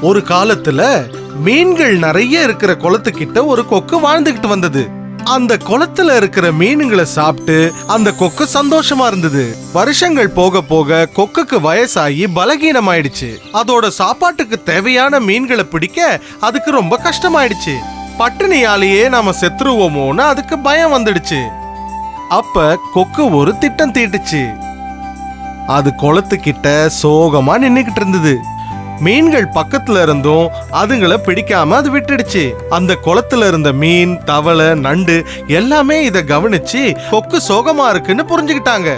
ஒரு காலத்துல மீன்கள் நிறைய இருக்கிற குளத்துக்கிட்ட ஒரு கொக்கு வாழ்ந்துகிட்டு வந்தது. அந்த குளத்துல இருக்கிற மீனுங்களை சாப்பிட்டு அந்த கொக்கு சந்தோஷமா இருந்தது. வருஷங்கள் போக போக கொக்குக்கு வயசாகி பலகீனமாயிடுச்சு. அதோட சாப்பாட்டுக்கு தேவையான மீன்களை பிடிக்க அதுக்கு ரொம்ப கஷ்டமாயிடுச்சு. பட்டினியாலேயே நாம செத்துருவோமோன்னு அதுக்கு பயம் வந்துடுச்சு. அப்ப கொக்கு ஒரு திட்டம் தீட்டுச்சு. அது குளத்துக்கிட்ட சோகமா நின்னுகிட்டு இருந்தது. மீன்கள் பக்கத்துல இருந்தும் அதுங்களை பிடிக்காம அது விட்டுடுச்சு. அந்த குளத்துல இருந்த மீன், தவளை, நண்டு எல்லாமே இத கவனிச்சு கொக்கு சோகமா இருக்குன்னு புரிஞ்சுக்கிட்டாங்க.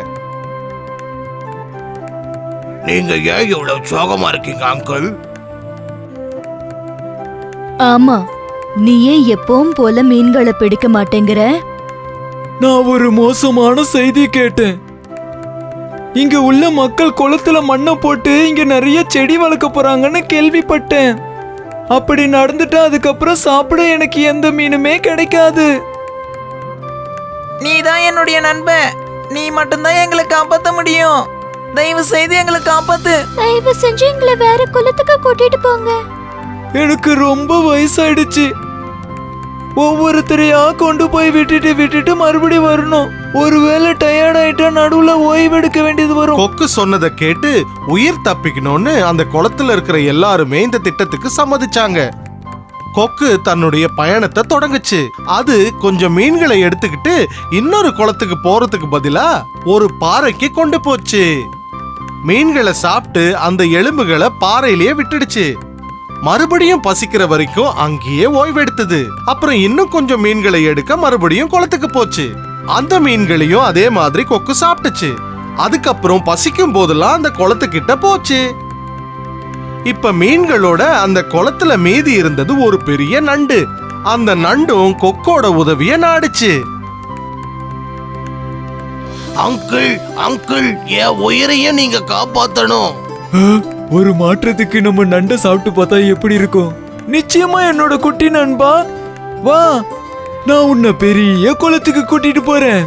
நீங்க ஏன் இவ்வளவு சோகமா இருக்கீங்க அங்கிள்? ஆமா, நீ ஏன் எப்பவும் போல மீன்களை பிடிக்க மாட்டேங்கிற? நான் ஒரு மோசமான செய்தி கேட்டேன். இங்க உள்ள மக்கள் குளத்துல மண்ணை போட்டு இங்க நிறைய செடி வளர்க்க போறாங்கன்னு கேள்விப்பட்டேன். அப்படி நடந்துட்டா அதுக்கப்புறம் சாப்பிட எனக்கு எந்த மீனுமே கிடைக்காது. நீ தான் என்னுடைய நண்பன். நீ மட்டும்தான் எங்களை காப்பாற்ற முடியும். தயவு செய்து எங்களை காப்பாத்து. தயவு செஞ்சு எங்களை வேற குளத்துக்கு கூட்டிட்டு போங்க. எனக்கு ரொம்ப வயசாயிடுச்சு. ஒவ்வொருத்தரையா கொண்டு போய் விட்டுட்டு மறுபடியும் வரணும். ஒருவேளை டயர்ட் ஆயிட்டா நடுவுல ஓய்வெடுக்க வேண்டியது வரும். கொக்கு சொன்னதை கேட்டு உயிர் தப்பிக்கணும்னு அந்த குளத்துல இருக்கிற எல்லாருமே இந்த திட்டத்துக்கு சம்மதிச்சாங்க. கொக்கு தன்னுடைய பயணத்தை தொடங்குச்சு. அது கொஞ்சம் மீன்களை எடுத்துக்கிட்டு இன்னொரு குளத்துக்கு போறதுக்கு பதிலா ஒரு பாறைக்கு கொண்டு போச்சு. மீன்களை சாப்பிட்டு அந்த எலும்புகளை பாறையிலேயே விட்டுடுச்சு. மறுபடியும் பசிக்கிற வரைக்கும் அங்கேயே ஓய்வெடுத்தது. அப்புறம் இன்னும் கொஞ்சம் மீன்களை எடுக்க மறுபடியும் குளத்துக்கு போச்சு. அந்த மீன்களையும் அதே மாதிரி கொக்கு சாப்பிட்டுச்சு. அதுக்கப்புறம் பசிக்கும் போதெல்லாம் அந்த குளத்துக்கிட்ட போச்சு. இப்ப மீன்களோட அந்த குளத்துல மீதி இருந்தது ஒரு பெரிய நண்டு. அந்த நண்டும் கொக்கோட உதவிய நாடுச்சு. அங்கிள் அங்கிள், என் உயிரையும் நீங்க காப்பாத்தணும். ஒரு மாற்றத்துக்கு நம்ம நண்டை சாப்பிட்டு பார்த்தா எப்படி இருக்கும்? நிச்சயமா என்னோட குட்டி நண்பா, வா, நான் உன்னை பெரிய குளத்துக்கு கூட்டிட்டு போறேன்.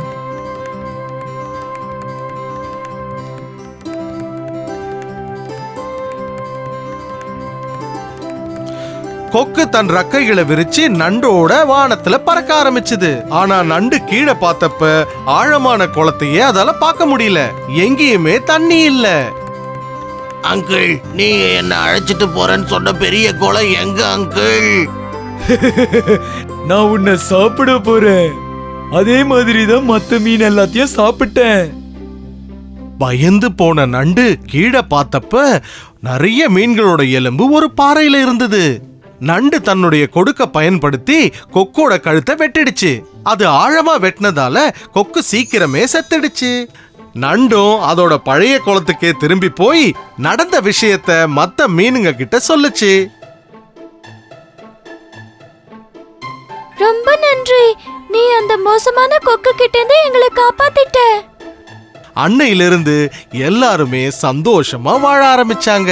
கொக்கு தன் ரக்கைகளை விரிச்சு நண்டோட வானத்துல பறக்க ஆரம்பிச்சது. ஆனா நண்டு கீழே பார்த்தப்ப ஆழமான குளத்தையே அதால பார்க்க முடியல. எங்கேயுமே தண்ணி இல்ல. அங்கிள், நீங்க என்ன அழைச்சிட்டு போறேன்னு சொன்ன பெரிய குளம் எங்க அங்கிள்? நான் உன்னை சாப்பிட போறேன். அதே மாதிரிதான் மத்த மீன் எல்லாத்தையும் சாப்பிட்டேன். பயந்து போன நண்டு கீழே பார்த்தப்ப நிறைய மீன்களோட எலும்பு ஒரு பாறையில இருந்தது. நண்டு தன்னுடைய கொடுக்க பயன்படுத்தி கொக்கோட கழுத்தை வெட்டிடுச்சு. அது ஆழமா வெட்டினதால கொக்கு சீக்கிரமே செத்துடுச்சு. நண்டும் அதோட பழைய குளத்துக்கே திரும்பி போய் நடந்த விஷயத்த மத்த மீனுங்க கிட்ட சொல்லுச்சு. ரொம்ப நன்றி, நீ அந்த மோசமான கொக்கு கிட்ட இருந்து எங்களை காப்பாத்திட்ட. அன்னையிலிருந்து எல்லாருமே சந்தோஷமா வாழ ஆரம்பிச்சாங்க.